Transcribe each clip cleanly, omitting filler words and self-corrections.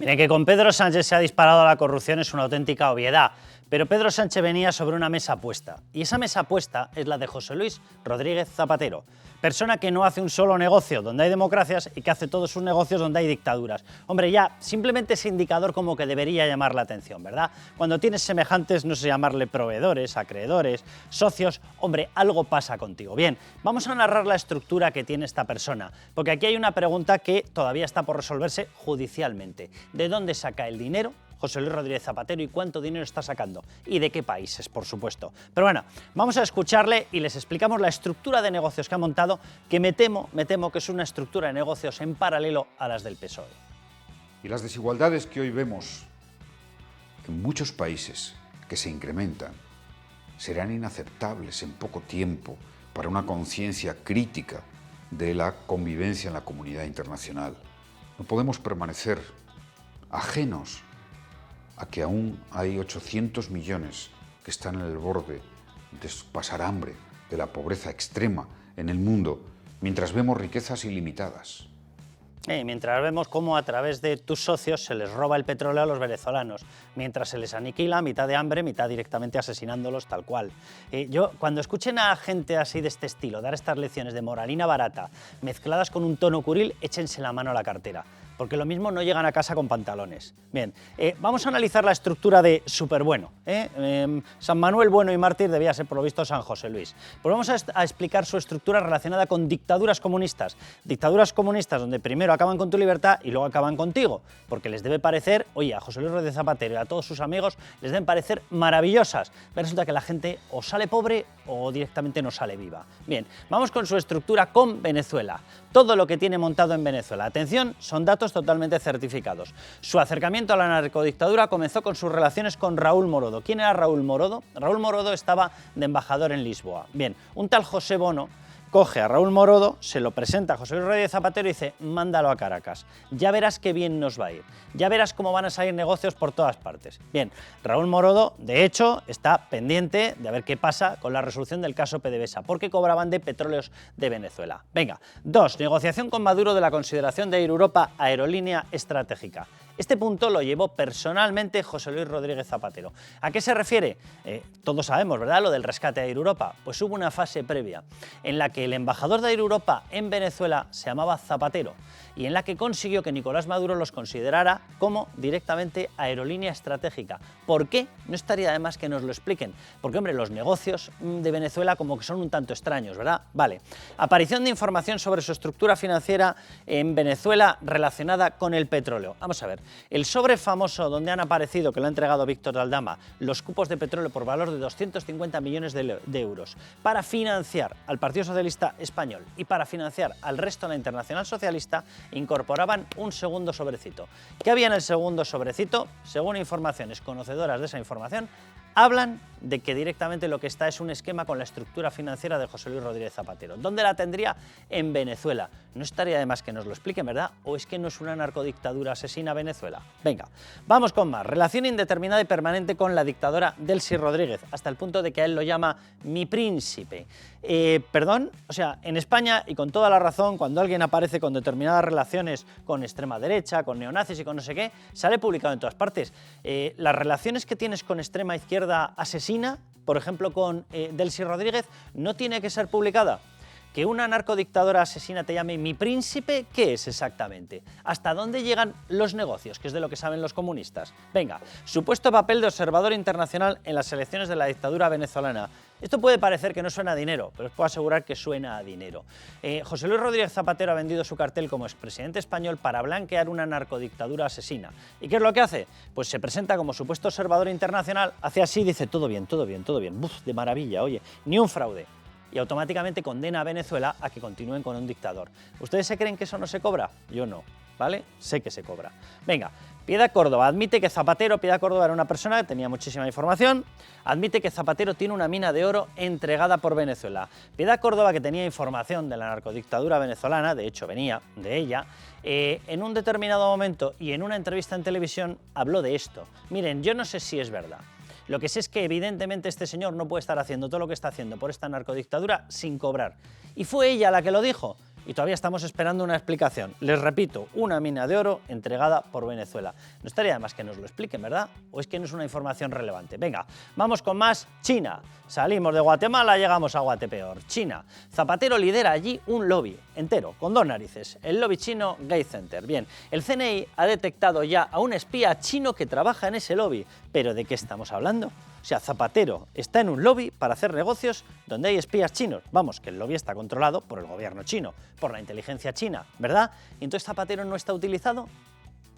Miren, que con Pedro Sánchez se ha disparado la corrupción es una auténtica obviedad, pero Pedro Sánchez venía sobre una mesa puesta, y esa mesa puesta es la de José Luis Rodríguez Zapatero, persona que no hace un solo negocio donde hay democracias y que hace todos sus negocios donde hay dictaduras. Hombre, ya, simplemente ese indicador como que debería llamar la atención, ¿verdad? Cuando tienes semejantes, no sé llamarle proveedores, acreedores, socios, hombre, algo pasa contigo. Bien, vamos a narrar la estructura que tiene esta persona, porque aquí hay una pregunta que todavía está por resolverse judicialmente. ¿De dónde saca el dinero José Luis Rodríguez Zapatero y cuánto dinero está sacando? ¿Y de qué países, por supuesto? Pero bueno, vamos a escucharle y les explicamos la estructura de negocios que ha montado, que me temo que es una estructura de negocios en paralelo a las del PSOE. Y las desigualdades que hoy vemos en muchos países que se incrementan serán inaceptables en poco tiempo para una conciencia crítica de la convivencia en la comunidad internacional. No podemos permanecer ajenos a que aún hay 800 millones que están en el borde de pasar hambre, de la pobreza extrema en el mundo, mientras vemos riquezas ilimitadas. Mientras vemos cómo a través de tus socios se les roba el petróleo a los venezolanos, mientras se les aniquila, mitad de hambre, mitad directamente asesinándolos tal cual. Yo, cuando escuchen a gente así de este estilo dar estas lecciones de moralina barata, mezcladas con un tono curil, échense la mano a la cartera, porque lo mismo no llegan a casa con pantalones. Bien, vamos a analizar la estructura de Superbueno. San Manuel Bueno y Mártir debía ser, por lo visto, San José Luis. Pues vamos a explicar su estructura relacionada con dictaduras comunistas. Dictaduras comunistas donde primero acaban con tu libertad y luego acaban contigo, porque les debe parecer, oye, a José Luis Rodríguez Zapatero y a todos sus amigos les deben parecer maravillosas. Pero resulta que la gente o sale pobre o directamente no sale viva. Bien, vamos con su estructura con Venezuela. Todo lo que tiene montado en Venezuela. Atención, son datos totalmente certificados. Su acercamiento a la narcodictadura comenzó con sus relaciones con Raúl Morodo. ¿Quién era Raúl Morodo? Raúl Morodo estaba de embajador en Lisboa. Bien, un tal José Bono coge a Raúl Morodo, se lo presenta a José Luis Rodríguez Zapatero y dice: mándalo a Caracas, ya verás qué bien nos va a ir, ya verás cómo van a salir negocios por todas partes. Bien, Raúl Morodo, de hecho, está pendiente de ver qué pasa con la resolución del caso PDVSA, porque cobraban de petróleos de Venezuela. Venga, 2. Negociación con Maduro de la consideración de Air Europa aerolínea estratégica. Este punto lo llevó personalmente José Luis Rodríguez Zapatero. ¿A qué se refiere? Todos sabemos, ¿verdad?, lo del rescate de Air Europa. Pues hubo una fase previa en la que el embajador de Air Europa en Venezuela se llamaba Zapatero y en la que consiguió que Nicolás Maduro los considerara como directamente aerolínea estratégica. ¿Por qué? No estaría de más que nos lo expliquen. Porque, hombre, los negocios de Venezuela como que son un tanto extraños, ¿verdad? Vale. Aparición de información sobre su estructura financiera en Venezuela relacionada con el petróleo. Vamos a ver. El sobre famoso donde han aparecido, que lo ha entregado Víctor de Aldama, los cupos de petróleo por valor de 250 millones de euros para financiar al Partido Socialista Español y para financiar al resto de la Internacional Socialista, incorporaban un segundo sobrecito. ¿Qué había en el segundo sobrecito? Según informaciones conocedoras de esa información, hablan de que directamente lo que está es un esquema con la estructura financiera de José Luis Rodríguez Zapatero. ¿Dónde la tendría? En Venezuela. No estaría de más que nos lo expliquen, ¿verdad? ¿O es que no es una narcodictadura asesina Venezuela? Venga, vamos con más. Relación indeterminada y permanente con la dictadora Delcy Rodríguez, hasta el punto de que a él lo llama mi príncipe. Perdón, o sea, en España, y con toda la razón, cuando alguien aparece con determinadas relaciones con extrema derecha, con neonazis y con no sé qué, sale publicado en todas partes. Las relaciones que tienes con extrema izquierda asesina, por ejemplo con Delcy Rodríguez, no tiene que ser publicada. Que una narcodictadora asesina te llame mi príncipe, ¿qué es exactamente? ¿Hasta dónde llegan los negocios? Que es de lo que saben los comunistas. Venga, supuesto papel de observador internacional en las elecciones de la dictadura venezolana. Esto puede parecer que no suena a dinero, pero os puedo asegurar que suena a dinero. José Luis Rodríguez Zapatero ha vendido su cartel como expresidente español para blanquear una narcodictadura asesina. ¿Y qué es lo que hace? Pues se presenta como supuesto observador internacional, hace así y dice: todo bien, todo bien, todo bien, ¡buf!, de maravilla, oye, ni un fraude. Y automáticamente condena a Venezuela a que continúen con un dictador. ¿Ustedes se creen que eso no se cobra? Yo no, ¿vale? Sé que se cobra. Venga, Piedad Córdoba admite que Piedad Córdoba era una persona que tenía muchísima información, admite que Zapatero tiene una mina de oro entregada por Venezuela. Piedad Córdoba, que tenía información de la narcodictadura venezolana, de hecho venía de ella, en un determinado momento y en una entrevista en televisión habló de esto. Miren, yo no sé si es verdad. Lo que sé es que evidentemente este señor no puede estar haciendo todo lo que está haciendo por esta narcodictadura sin cobrar. ¿Y fue ella la que lo dijo? y todavía estamos esperando una explicación. Les repito, una mina de oro entregada por Venezuela. No estaría de más que nos lo expliquen, ¿verdad? ¿O es que no es una información relevante? Venga, vamos con más. China. Salimos de Guatemala, llegamos a Guatepeor. China. Zapatero lidera allí un lobby entero, con 2 narices. El lobby chino Gate Center. Bien, el CNI ha detectado ya a un espía chino que trabaja en ese lobby. ¿Pero de qué estamos hablando? O sea, Zapatero está en un lobby para hacer negocios donde hay espías chinos. Vamos, que el lobby está controlado por el gobierno chino, por la inteligencia china, ¿verdad? ¿Y entonces Zapatero no está utilizado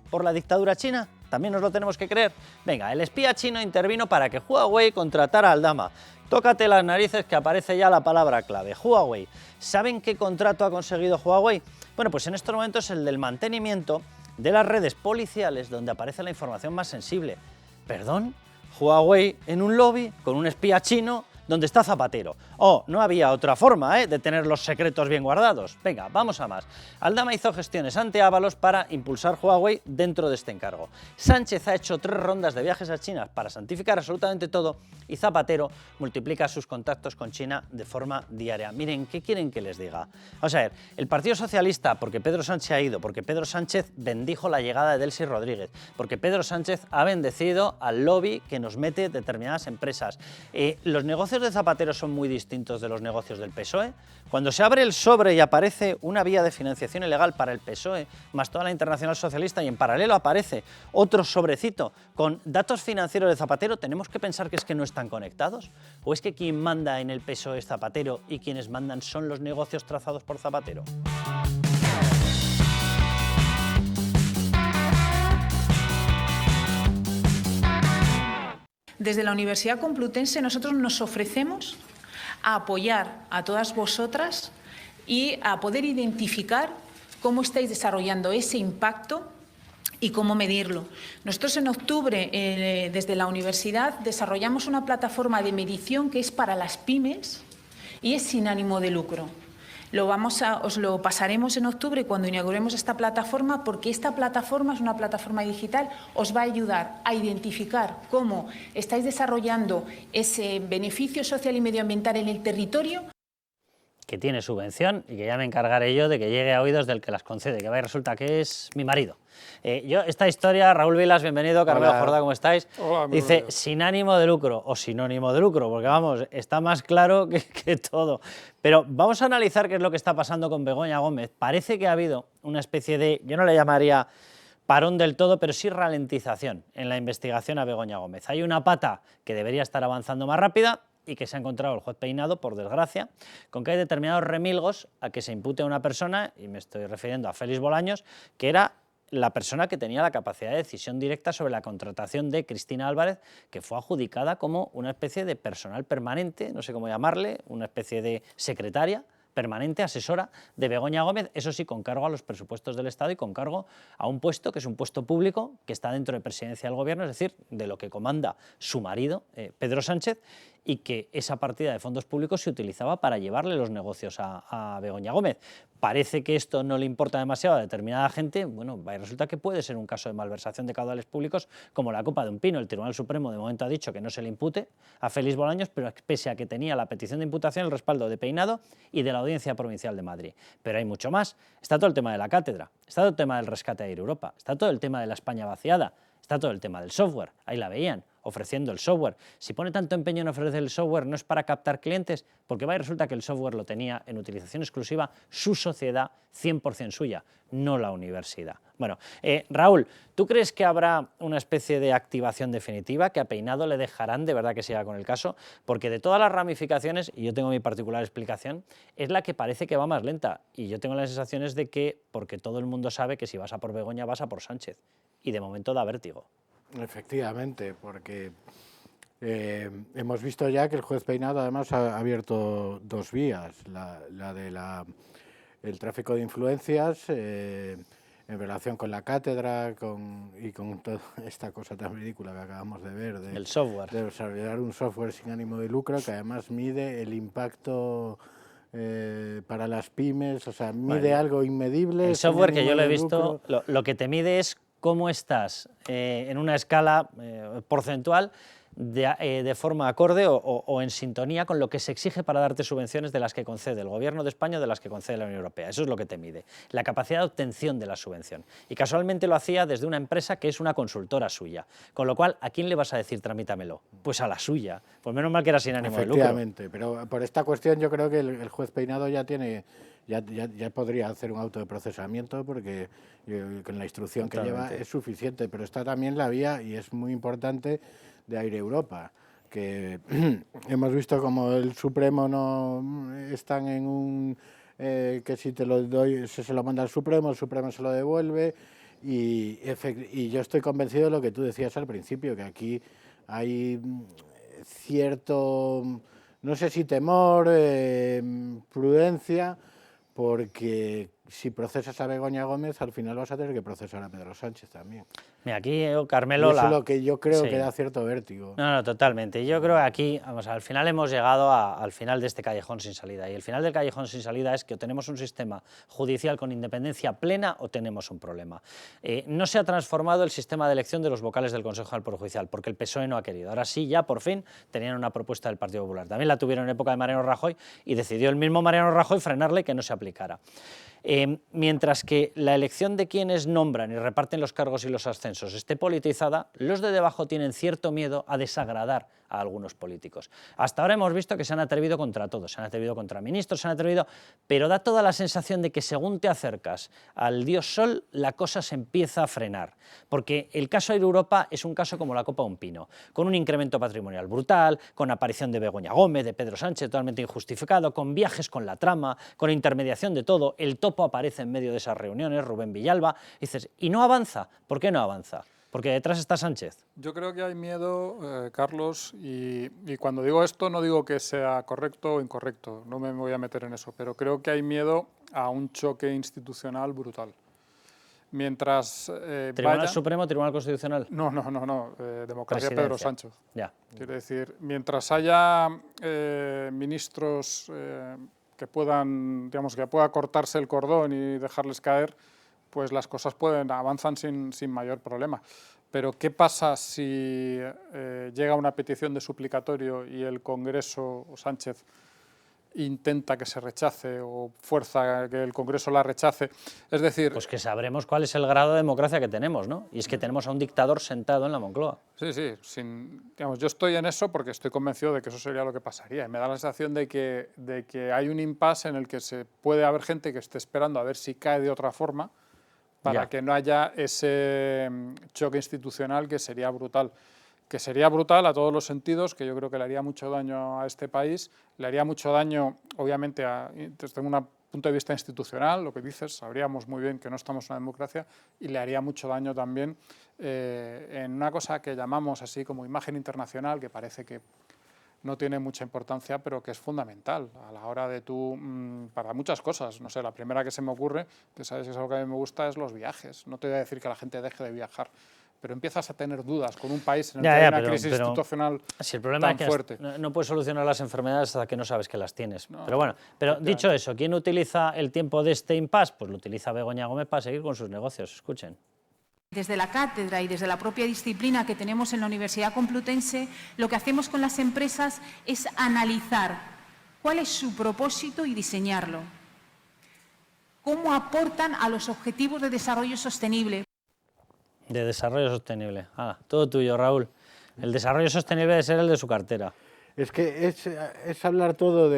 por la dictadura china? También nos lo tenemos que creer. Venga, el espía chino intervino para que Huawei contratara a Aldama. Tócate las narices que aparece ya la palabra clave, Huawei. ¿Saben qué contrato ha conseguido Huawei? Bueno, pues en estos momentos el del mantenimiento de las redes policiales donde aparece la información más sensible. ¿Perdón? Huawei en un lobby con un espía chino donde está Zapatero. Oh, no había otra forma de tener los secretos bien guardados. Venga, vamos a más. Aldama hizo gestiones ante Ábalos para impulsar Huawei dentro de este encargo. Sánchez ha hecho 3 rondas de viajes a China para santificar absolutamente todo y Zapatero multiplica sus contactos con China de forma diaria. Miren, ¿qué quieren que les diga? Vamos a ver, el Partido Socialista, porque Pedro Sánchez ha ido, porque Pedro Sánchez bendijo la llegada de Delcy Rodríguez, porque Pedro Sánchez ha bendecido al lobby que nos mete determinadas empresas. Los negocios de Zapatero son muy distintos de los negocios del PSOE. Cuando se abre el sobre y aparece una vía de financiación ilegal para el PSOE, más toda la Internacional Socialista, y en paralelo aparece otro sobrecito con datos financieros de Zapatero, ¿tenemos que pensar que es que no están conectados? ¿O es que quien manda en el PSOE es Zapatero y quienes mandan son los negocios trazados por Zapatero? Desde la Universidad Complutense nosotros nos ofrecemos a apoyar a todas vosotras y a poder identificar cómo estáis desarrollando ese impacto y cómo medirlo. Nosotros en octubre, desde la universidad, desarrollamos una plataforma de medición que es para las pymes y es sin ánimo de lucro. Os lo pasaremos en octubre cuando inauguremos esta plataforma, porque esta plataforma es una plataforma digital, os va a ayudar a identificar cómo estáis desarrollando ese beneficio social y medioambiental en el territorio. Que tiene subvención y que ya me encargaré yo de que llegue a oídos del que las concede, que vaya, resulta que es mi marido. Esta historia, Raúl Vilas, bienvenido, Carmelo Jordá, ¿cómo estáis? Hola, dice, bienvenido. sin ánimo de lucro o sinónimo de lucro, porque vamos, está más claro que todo. Pero vamos a analizar qué es lo que está pasando con Begoña Gómez. Parece que ha habido una especie de, yo no le llamaría parón del todo, pero sí ralentización en la investigación a Begoña Gómez. Hay una pata que debería estar avanzando más rápida y que se ha encontrado el juez Peinado, por desgracia, con que hay determinados remilgos a que se impute a una persona, y me estoy refiriendo a Félix Bolaños, que era la persona que tenía la capacidad de decisión directa sobre la contratación de Cristina Álvarez, que fue adjudicada como una especie de personal permanente, no sé cómo llamarle, una especie de secretaria permanente, asesora de Begoña Gómez, eso sí, con cargo a los presupuestos del Estado y con cargo a un puesto que es un puesto público que está dentro de presidencia del Gobierno, es decir, de lo que comanda su marido, Pedro Sánchez, y que esa partida de fondos públicos se utilizaba para llevarle los negocios a Begoña Gómez. Parece que esto no le importa demasiado a determinada gente. Bueno, resulta que puede ser un caso de malversación de caudales públicos como la copa de un pino. El Tribunal Supremo de momento ha dicho que no se le impute a Félix Bolaños, pero pese a que tenía la petición de imputación, el respaldo de Peinado y de la Audiencia Provincial de Madrid. Pero hay mucho más. Está todo el tema de la cátedra, está todo el tema del rescate a Air Europa, está todo el tema de la España vaciada, está todo el tema del software, ahí la veían, ofreciendo el software. Si pone tanto empeño en ofrecer el software, no es para captar clientes, porque va y resulta que el software lo tenía en utilización exclusiva su sociedad 100% suya, no la universidad. Bueno, Raúl, ¿tú crees que habrá una especie de activación definitiva, que a Peinado le dejarán de verdad que siga con el caso? Porque de todas las ramificaciones, y yo tengo mi particular explicación, es la que parece que va más lenta. Y yo tengo las sensaciones de que, porque todo el mundo sabe que si vas a por Begoña, vas a por Sánchez. Y de momento da vértigo. Efectivamente, porque hemos visto ya que el juez Peinado además ha abierto 2 vías, la de el tráfico de influencias en relación con la cátedra y con toda esta cosa tan ridícula que acabamos de ver, el software. De desarrollar un software sin ánimo de lucro que además mide el impacto para las pymes, o sea, mide algo inmedible. El software que yo lo he visto, lo que te mide es cómo estás en una escala porcentual de forma acorde o en sintonía con lo que se exige para darte subvenciones de las que concede el Gobierno de España o de las que concede la Unión Europea. Eso es lo que te mide, la capacidad de obtención de la subvención. Y casualmente lo hacía desde una empresa que es una consultora suya. Con lo cual, ¿a quién le vas a decir tramítamelo? Pues a la suya. Pues menos mal que era sin ánimo de lucro. Efectivamente, pero por esta cuestión yo creo que el juez Peinado ya tiene... Ya podría hacer un auto de procesamiento porque con la instrucción que lleva es suficiente, pero está también la vía, y es muy importante, de Air Europa, que hemos visto como el Supremo no están en un... que si te lo doy, se lo manda al Supremo, el Supremo se lo devuelve, y yo estoy convencido de lo que tú decías al principio, que aquí hay cierto, no sé si temor, prudencia, porque si procesas a Begoña Gómez, al final vas a tener que procesar a Pedro Sánchez también. Mira, aquí, Carmelo... Y eso es lo que yo creo que da cierto vértigo. No, totalmente. Yo creo que aquí, vamos, al final hemos llegado al final de este callejón sin salida. Y el final del callejón sin salida es que o tenemos un sistema judicial con independencia plena o tenemos un problema. No se ha transformado el sistema de elección de los vocales del Consejo del Poder Judicial, porque el PSOE no ha querido. Ahora sí, ya por fin tenían una propuesta del Partido Popular. También la tuvieron en época de Mariano Rajoy y decidió el mismo Mariano Rajoy frenarle y que no se aplicara. Mientras que la elección de quienes nombran y reparten los cargos y los ascensos esté politizada, los de debajo tienen cierto miedo a desagradar a algunos políticos. Hasta ahora hemos visto que se han atrevido contra todos, se han atrevido contra ministros, se han atrevido, pero da toda la sensación de que según te acercas al dios Sol, la cosa se empieza a frenar, porque el caso Air Europa es un caso como la copa de un pino, con un incremento patrimonial brutal, con aparición de Begoña Gómez, de Pedro Sánchez, totalmente injustificado, con viajes con la trama, con intermediación de todo, el topo aparece en medio de esas reuniones, Rubén Villalba, y dices, ¿y no avanza? ¿Por qué no avanza? Porque detrás está Sánchez. Yo creo que hay miedo, Carlos, y cuando digo esto no digo que sea correcto o incorrecto, no me voy a meter en eso, pero creo que hay miedo a un choque institucional brutal. Mientras ¿Tribunal Supremo, Tribunal Constitucional? No, democracia Pedro Sánchez. Ya. Quiere decir, mientras haya ministros que puedan, digamos, que pueda cortarse el cordón y dejarles caer, pues las cosas avanzan sin mayor problema. Pero ¿qué pasa si llega una petición de suplicatorio y el Congreso o Sánchez intenta que se rechace o fuerza que el Congreso la rechace? Es decir... Pues que sabremos cuál es el grado de democracia que tenemos, ¿no? Y es que tenemos a un dictador sentado en la Moncloa. Sí, digamos, yo estoy en eso porque estoy convencido de que eso sería lo que pasaría. Y me da la sensación de que hay un impasse en el que puede haber gente que esté esperando a ver si cae de otra forma, para que no haya ese choque institucional que sería brutal. Que sería brutal a todos los sentidos, que yo creo que le haría mucho daño a este país, le haría mucho daño, obviamente, desde un punto de vista institucional, lo que dices, sabríamos muy bien que no estamos en una democracia, y le haría mucho daño también en una cosa que llamamos así como imagen internacional, que parece que no tiene mucha importancia, pero que es fundamental a la hora de para muchas cosas. No sé, la primera que se me ocurre, que sabes que es algo que a mí me gusta, es los viajes. No te voy a decir que la gente deje de viajar, pero empiezas a tener dudas con un país en el que hay una crisis institucional si el problema tan es que fuerte. No puedes solucionar las enfermedades hasta que no sabes que las tienes. Pero bueno, dicho eso, ¿quién utiliza el tiempo de este impasse? Pues lo utiliza Begoña Gómez para seguir con sus negocios. Escuchen. Desde la cátedra y desde la propia disciplina que tenemos en la Universidad Complutense, lo que hacemos con las empresas es analizar cuál es su propósito y diseñarlo. ¿Cómo aportan a los objetivos de desarrollo sostenible? De desarrollo sostenible. Todo tuyo, Raúl. El desarrollo sostenible debe ser el de su cartera. Es que es hablan todo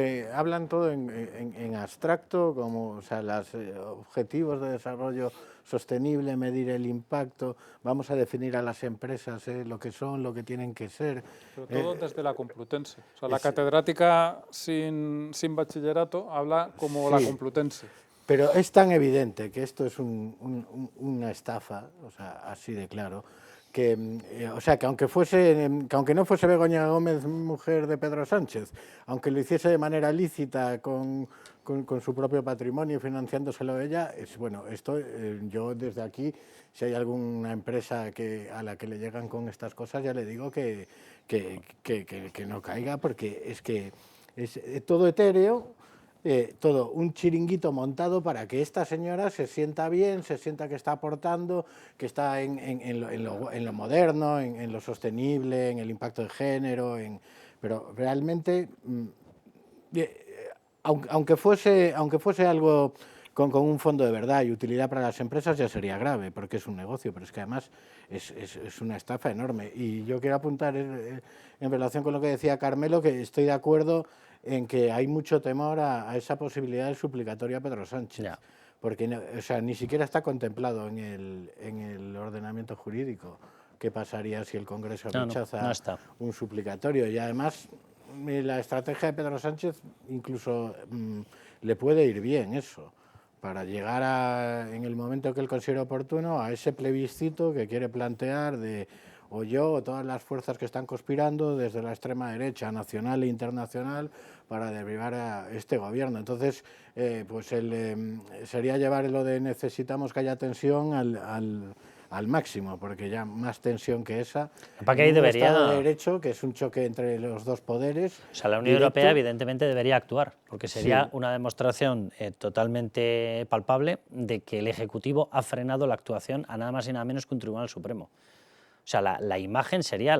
en abstracto, como, o sea, los objetivos de desarrollo sostenible, medir el impacto, vamos a definir a las empresas lo que son, lo que tienen que ser. Pero todo desde la Complutense. O sea, la catedrática sin bachillerato habla como la Complutense. Pero es tan evidente que esto es una estafa, o sea, así de claro, que aunque no fuese Begoña Gómez mujer de Pedro Sánchez, aunque lo hiciese de manera lícita con su propio patrimonio, financiándoselo ella, yo desde aquí, si hay alguna empresa a la que le llegan con estas cosas, ya le digo que no caiga, porque es que es todo etéreo. todo un chiringuito montado para que esta señora se sienta bien, se sienta que está aportando, que está en lo moderno, en lo sostenible, en el impacto de género, pero realmente, aunque fuese algo con un fondo de verdad y utilidad para las empresas, ya sería grave, porque es un negocio, pero es que además es una estafa enorme. Y yo quiero apuntar en relación con lo que decía Carmelo, que estoy de acuerdo en que hay mucho temor a esa posibilidad de suplicatorio a Pedro Sánchez, Ya. porque o sea, ni siquiera está contemplado en el ordenamiento jurídico. ¿Qué pasaría si el Congreso rechaza no está. un suplicatorio? Y además la estrategia de Pedro Sánchez incluso le puede ir bien eso, para llegar en el momento que él considere oportuno a ese plebiscito que quiere plantear de o yo o todas las fuerzas que están conspirando desde la extrema derecha nacional e internacional para derribar a este gobierno. Entonces, pues sería llevar lo de necesitamos que haya tensión al máximo, porque ya más tensión que esa, Para que ahí en un debería... Estado de Derecho, que es un choque entre los dos poderes. O sea, la Unión Europea directo, evidentemente debería actuar, porque sería Sí. una demostración totalmente palpable de que el Ejecutivo ha frenado la actuación a nada más y nada menos que un Tribunal Supremo. O sea, la imagen sería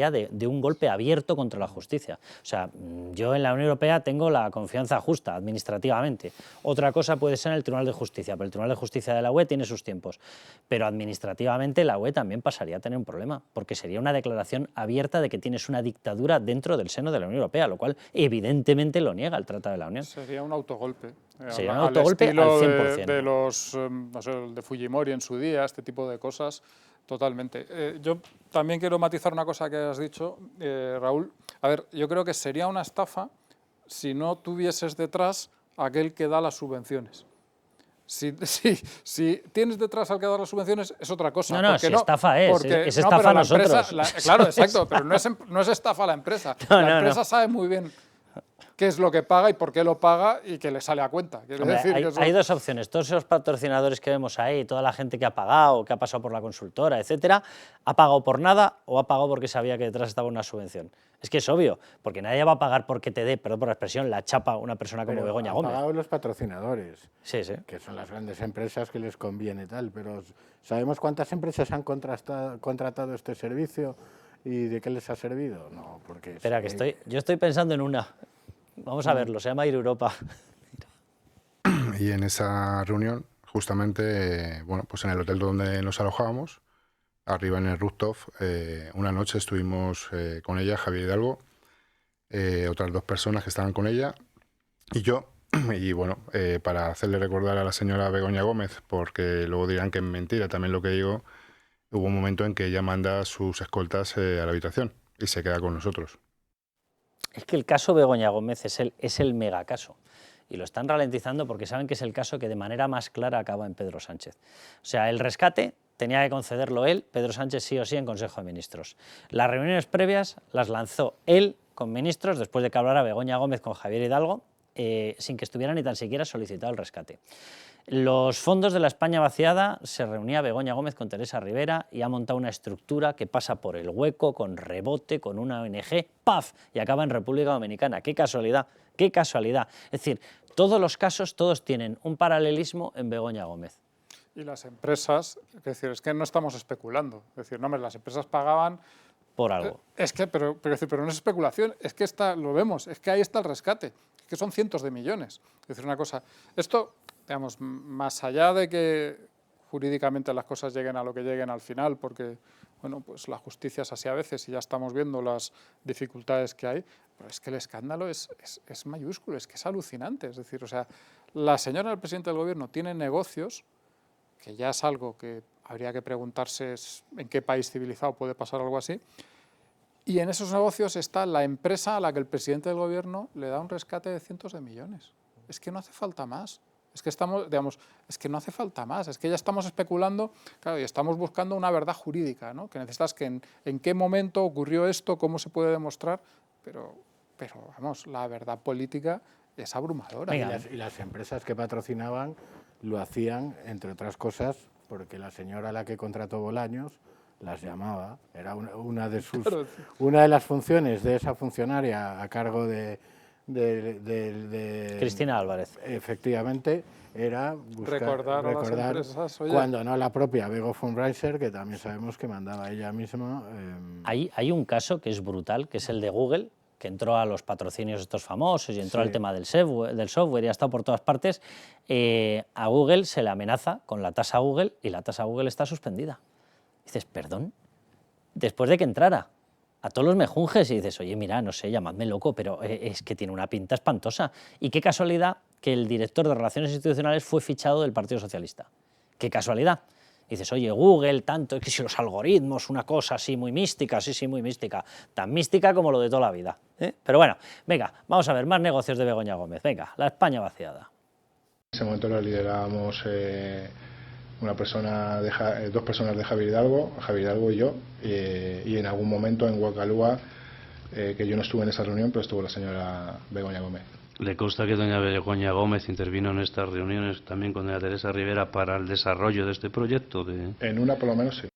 de un golpe abierto contra la justicia. O sea, yo en la Unión Europea tengo la confianza justa administrativamente. Otra cosa puede ser en el Tribunal de Justicia, pero el Tribunal de Justicia de la UE tiene sus tiempos. Pero administrativamente la UE también pasaría a tener un problema, porque sería una declaración abierta de que tienes una dictadura dentro del seno de la Unión Europea, lo cual evidentemente lo niega el Tratado de la Unión. Sería un autogolpe. Sería un Al autogolpe estilo al 100%. de los, no sé, el de Fujimori en su día, este tipo de cosas, totalmente. Yo también quiero matizar una cosa que has dicho, Raúl. A ver, yo creo que sería una estafa si no tuvieses detrás a aquel que da las subvenciones. Si tienes detrás al que da las subvenciones es otra cosa. No, si estafa es estafa pero a la nosotros. empresa, claro, exacto, pero no es estafa a la empresa. La empresa sabe muy bien qué es lo que paga y por qué lo paga y que le sale a cuenta. Hombre, hay dos opciones. Todos esos patrocinadores que vemos ahí, toda la gente que ha pagado, que ha pasado por la consultora, etcétera, ha pagado por nada o ha pagado porque sabía que detrás estaba una subvención. Es que es obvio, porque nadie va a pagar porque te dé, perdón por la expresión, la chapa una persona como Begoña Gómez. Han pagado los patrocinadores, sí. que son las grandes empresas que les conviene tal, pero ¿sabemos cuántas empresas han contratado este servicio y de qué les ha servido? No, porque... Espera, yo estoy pensando en una. Vamos a verlo, se llama Ir Europa. Y en esa reunión, justamente, bueno, pues en el hotel donde nos alojábamos, arriba en el rooftop, una noche estuvimos con ella, Javier Hidalgo, otras dos personas que estaban con ella y yo. Y bueno, para hacerle recordar a la señora Begoña Gómez, porque luego dirán que es mentira también lo que digo, hubo un momento en que ella manda a sus escoltas a la habitación y se queda con nosotros. Es que el caso Begoña Gómez es el megacaso. Y lo están ralentizando porque saben que es el caso que de manera más clara acaba en Pedro Sánchez. O sea, el rescate tenía que concederlo él, Pedro Sánchez sí o sí en Consejo de Ministros. Las reuniones previas las lanzó él con ministros después de que hablara Begoña Gómez con Javier Hidalgo, sin que estuviera ni tan siquiera solicitado el rescate. Los fondos de la España vaciada se reunía Begoña Gómez con Teresa Rivera y ha montado una estructura que pasa por el hueco, con rebote, con una ONG, ¡paf! Y acaba en República Dominicana. ¡Qué casualidad! ¡Qué casualidad! Es decir, todos los casos, todos tienen un paralelismo en Begoña Gómez. Y las empresas, es que no estamos especulando. Es decir, no, las empresas pagaban... Por algo. Pero no es especulación, es que lo vemos, es que ahí está el rescate, es que son cientos de millones. Es decir, una cosa, esto, digamos, más allá de que jurídicamente las cosas lleguen a lo que lleguen al final, porque, bueno, pues la justicia es así a veces y ya estamos viendo las dificultades que hay, pero es que el escándalo es mayúsculo, es que es alucinante. Es decir, o sea, la señora del presidente del gobierno tiene negocios, que ya es algo que habría que preguntarse en qué país civilizado puede pasar algo así, y en esos negocios está la empresa a la que el presidente del gobierno le da un rescate de cientos de millones. Es que no hace falta más. Es que es que no hace falta más. Es que ya estamos especulando, claro, y estamos buscando una verdad jurídica, ¿no? Que necesitas que en qué momento ocurrió esto, cómo se puede demostrar, pero vamos, la verdad política es abrumadora. Y las empresas que patrocinaban lo hacían, entre otras cosas, porque la señora a la que contrató Bolaños las llamaba, era una de las funciones de esa funcionaria a cargo de de Cristina Álvarez. Efectivamente, era Recordar a las empresas, oye. cuando no la propia Bego von Reiser, que también sabemos que mandaba ella misma. Hay un caso que es brutal, que es el de Google, que entró a los patrocinios estos famosos y entró al tema del software y ha estado por todas partes. A Google se le amenaza con la tasa Google y la tasa Google está suspendida. Dices, perdón, después de que entrara a todos los mejunjes y dices, oye, mira, no sé, llamadme loco, pero es que tiene una pinta espantosa. Y qué casualidad que el director de Relaciones Institucionales fue fichado del Partido Socialista. Qué casualidad. Dices, oye, Google, tanto, es que si los algoritmos, una cosa así muy mística, sí, muy mística, tan mística como lo de toda la vida. Pero bueno, venga, vamos a ver, más negocios de Begoña Gómez. Venga, la España vaciada. En ese momento lo liderábamos dos personas de Javier Hidalgo y yo, y en algún momento en Guacalúa, que yo no estuve en esa reunión, pero estuvo la señora Begoña Gómez. ¿Le consta que doña Begoña Gómez intervino en estas reuniones también con doña Teresa Rivera para el desarrollo de este proyecto? En una, por lo menos, sí.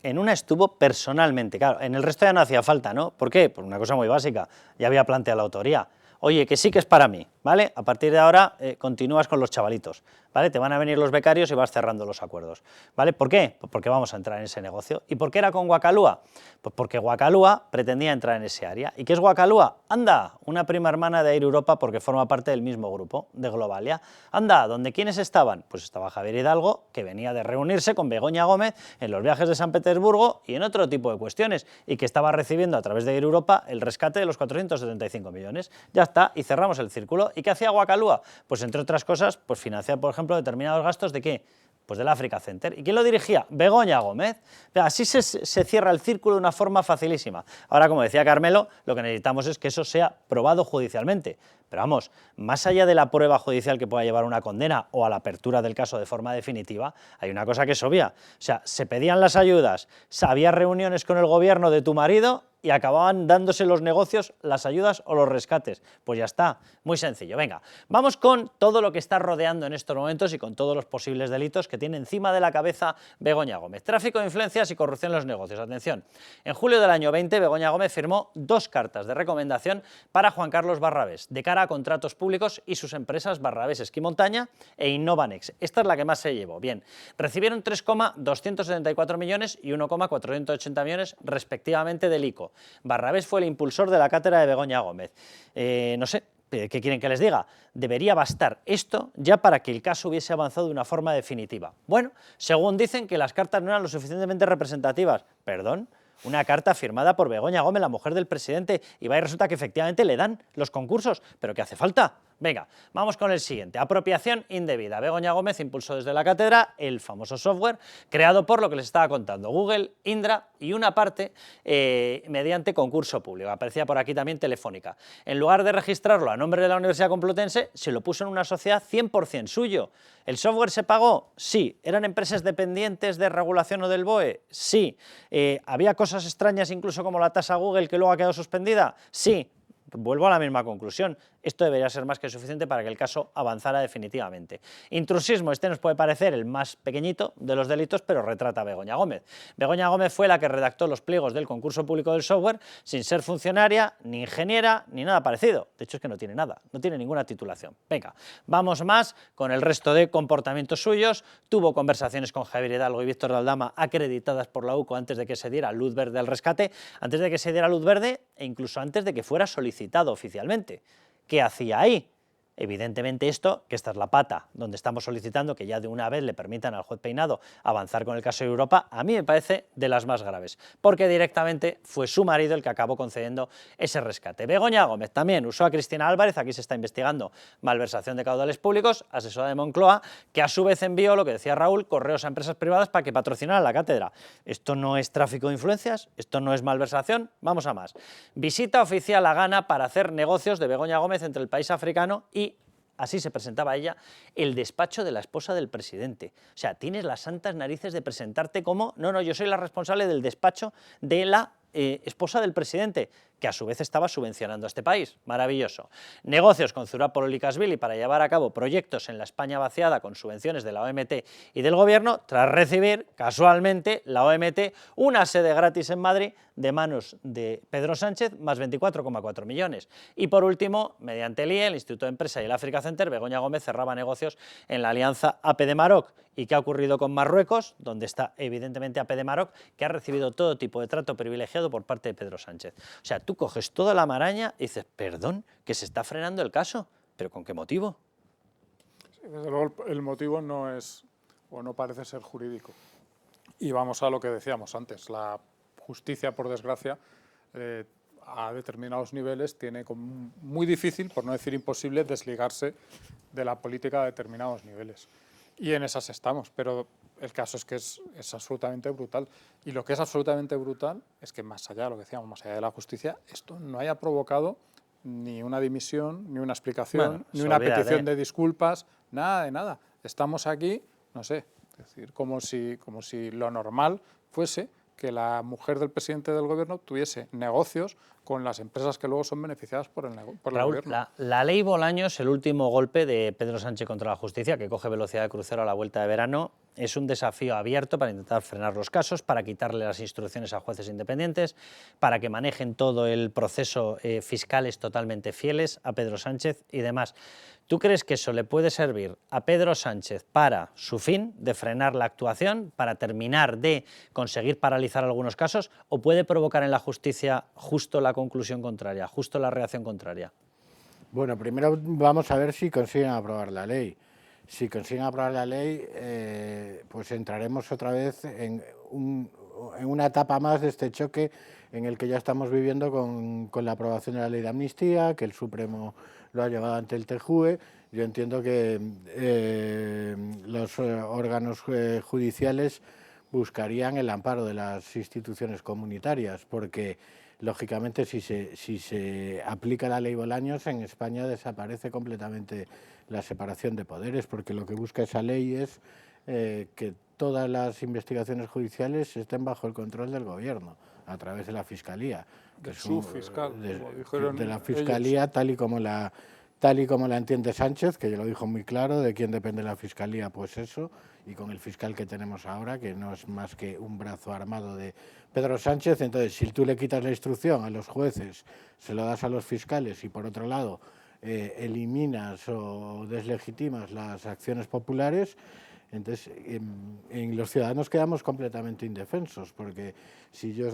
En una estuvo personalmente, claro, en el resto ya no hacía falta, ¿no? ¿Por qué? Por una cosa muy básica, ya había planteado la autoría. Oye, que sí que es para mí, ¿vale? A partir de ahora continúas con los chavalitos, ¿vale? Te van a venir los becarios y vas cerrando los acuerdos, ¿vale? ¿Por qué? Pues porque vamos a entrar en ese negocio. ¿Y por qué era con Guacalúa? Pues porque Guacalúa pretendía entrar en ese área. ¿Y qué es Guacalúa? Anda, una prima hermana de Air Europa porque forma parte del mismo grupo, de Globalia. Anda, ¿dónde quiénes estaban? Pues estaba Javier Hidalgo, que venía de reunirse con Begoña Gómez en los viajes de San Petersburgo y en otro tipo de cuestiones, y que estaba recibiendo a través de Air Europa el rescate de los 475 millones. Ya está, y cerramos el círculo. ¿Y qué hacía Guacalúa? Pues entre otras cosas, pues financiar, por ejemplo, determinados gastos ¿de qué? Pues del Africa Center. ¿Y quién lo dirigía? Begoña Gómez. Así se cierra el círculo de una forma facilísima. Ahora, como decía Carmelo, lo que necesitamos es que eso sea probado judicialmente. Pero vamos, más allá de la prueba judicial que pueda llevar a una condena o a la apertura del caso de forma definitiva, hay una cosa que es obvia. O sea, se pedían las ayudas, había reuniones con el gobierno de tu marido y acababan dándose los negocios, las ayudas o los rescates. Pues ya está, muy sencillo. Venga, vamos con todo lo que está rodeando en estos momentos y con todos los posibles delitos que tiene encima de la cabeza Begoña Gómez. Tráfico de influencias y corrupción en los negocios. Atención, en julio del año 20, Begoña Gómez firmó 2 cartas de recomendación para Juan Carlos Barrabés, de cara a contratos públicos y sus empresas Barrabés Esquí Montaña e Innovanex. Esta es la que más se llevó. Bien, recibieron 3,274 millones y 1,480 millones respectivamente del ICO. Barrabés fue el impulsor de la cátedra de Begoña Gómez. No sé, ¿qué quieren que les diga? Debería bastar esto ya para que el caso hubiese avanzado de una forma definitiva. Bueno, según dicen que las cartas no eran lo suficientemente representativas. ¿Perdón? Una carta firmada por Begoña Gómez, la mujer del presidente, y va y resulta que efectivamente le dan los concursos. ¿Pero qué hace falta? Venga, vamos con el siguiente. Apropiación indebida. Begoña Gómez impulsó desde la cátedra el famoso software creado por lo que les estaba contando, Google, Indra y una parte mediante concurso público. Aparecía por aquí también Telefónica. En lugar de registrarlo a nombre de la Universidad Complutense, se lo puso en una sociedad 100% suyo. ¿El software se pagó? Sí. ¿Eran empresas dependientes de regulación o del BOE? Sí. ¿Había cosas extrañas incluso como la tasa Google que luego ha quedado suspendida? Sí. Vuelvo a la misma conclusión. Esto debería ser más que suficiente para que el caso avanzara definitivamente. Intrusismo, este nos puede parecer el más pequeñito de los delitos, pero retrata a Begoña Gómez. Begoña Gómez fue la que redactó los pliegos del concurso público del software sin ser funcionaria, ni ingeniera, ni nada parecido. De hecho, es que no tiene nada, no tiene ninguna titulación. Venga, vamos más con el resto de comportamientos suyos. Tuvo conversaciones con Javier Hidalgo y Víctor de Aldama acreditadas por la UCO antes de que se diera luz verde al rescate, antes de que se diera luz verde e incluso antes de que fuera solicitado oficialmente. ¿Qué hacía ahí? Evidentemente esto, que esta es la pata donde estamos solicitando que ya de una vez le permitan al juez Peinado avanzar con el caso de Europa, a mí me parece de las más graves, porque directamente fue su marido el que acabó concediendo ese rescate. Begoña Gómez también usó a Cristina Álvarez, aquí se está investigando malversación de caudales públicos, asesora de Moncloa, que a su vez envió, lo que decía Raúl, correos a empresas privadas para que patrocinaran la cátedra. ¿Esto no es tráfico de influencias? ¿Esto no es malversación? Vamos a más. Visita oficial a Ghana para hacer negocios de Begoña Gómez entre el país africano y así se presentaba ella, el despacho de la esposa del presidente. O sea, tienes las santas narices de presentarte como, no, yo soy la responsable del despacho de la esposa del presidente. que a su vez estaba subvencionando a este país. Maravilloso. Negocios con Zurapol y Likashvili para llevar a cabo proyectos en la España vaciada con subvenciones de la OMT y del Gobierno, tras recibir, casualmente, la OMT una sede gratis en Madrid de manos de Pedro Sánchez, más 24,4 millones. Y por último, mediante el IE, el Instituto de Empresa y el Africa Center, Begoña Gómez cerraba negocios en la alianza AP de Maroc. ¿Y qué ha ocurrido con Marruecos? Donde está evidentemente AP de Maroc, que ha recibido todo tipo de trato privilegiado por parte de Pedro Sánchez. O sea, tú coges toda la maraña y dices, perdón, que se está frenando el caso, ¿pero con qué motivo? Sí, desde luego el motivo no es, o no parece ser jurídico. Y vamos a lo que decíamos antes, la justicia, por desgracia, a determinados niveles tiene como muy difícil, por no decir imposible, desligarse de la política a determinados niveles. Y en esas estamos, pero el caso es que es absolutamente brutal. Y lo que es absolutamente brutal es que más allá de lo que decíamos, más allá de la justicia, esto no haya provocado ni una dimisión, ni una explicación, ni una petición de disculpas, nada de nada. Estamos aquí, no sé, es decir, como si lo normal fuese que la mujer del presidente del Gobierno tuviese negocios con las empresas que luego son beneficiadas por el Raúl, Gobierno. La ley Bolaños, el último golpe de Pedro Sánchez contra la justicia, que coge velocidad de crucero a la vuelta de verano, es un desafío abierto para intentar frenar los casos, para quitarle las instrucciones a jueces independientes, para que manejen todo el proceso fiscales totalmente fieles a Pedro Sánchez y demás. ¿Tú crees que eso le puede servir a Pedro Sánchez para su fin de frenar la actuación, para terminar de conseguir paralizar algunos casos, o puede provocar en la justicia justo la conclusión contraria, justo la reacción contraria? Bueno, primero vamos a ver si consiguen aprobar la ley. Si consiguen aprobar la ley, pues entraremos otra vez en una etapa más de este choque en el que ya estamos viviendo con la aprobación de la ley de amnistía, que el Supremo lo ha llevado ante el TJUE. Yo entiendo que los órganos judiciales buscarían el amparo de las instituciones comunitarias, porque lógicamente si se aplica la ley Bolaños, en España desaparece completamente la separación de poderes, porque lo que busca esa ley es que todas las investigaciones judiciales estén bajo el control del Gobierno, a través de la Fiscalía. De su fiscal, como dijeron de la Fiscalía, tal y como la entiende Sánchez, que ya lo dijo muy claro, de quién depende la Fiscalía, pues eso, y con el fiscal que tenemos ahora, que no es más que un brazo armado de Pedro Sánchez. Entonces, si tú le quitas la instrucción a los jueces, se lo das a los fiscales y, por otro lado, eliminas o deslegitimas las acciones populares, entonces en los ciudadanos quedamos completamente indefensos, porque si yo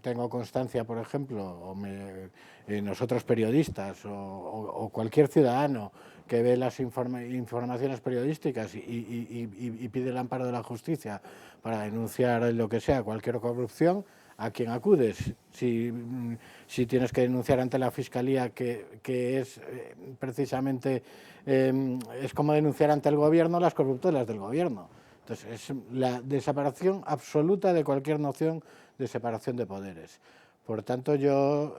tengo constancia, por ejemplo, nosotros periodistas o cualquier ciudadano que ve las informaciones periodísticas y pide el amparo de la justicia para denunciar lo que sea, cualquier corrupción, ¿a quién acudes? Si tienes que denunciar ante la Fiscalía, que es precisamente es como denunciar ante el Gobierno las corruptelas del Gobierno. Entonces, es la desaparición absoluta de cualquier noción de separación de poderes. Por tanto, yo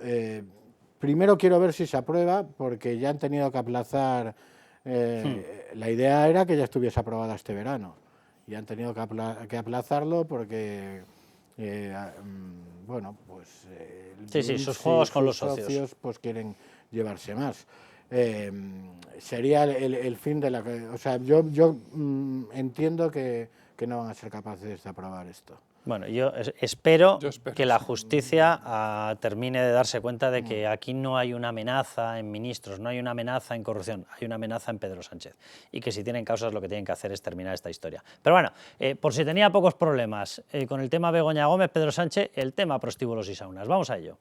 primero quiero ver si se aprueba, porque ya han tenido que aplazar. La idea era que ya estuviese aprobada este verano, y han tenido que aplazarlo porque bueno, pues sus juegos con los socios pues quieren llevarse más. Sería el fin de la... O sea, yo entiendo que no van a ser capaces de aprobar esto. Bueno, yo espero que la justicia termine de darse cuenta de que aquí no hay una amenaza en ministros, no hay una amenaza en corrupción, hay una amenaza en Pedro Sánchez, y que si tienen causas lo que tienen que hacer es terminar esta historia. Pero bueno, por si tenía pocos problemas con el tema Begoña Gómez, Pedro Sánchez, el tema prostíbulos y saunas. Vamos a ello.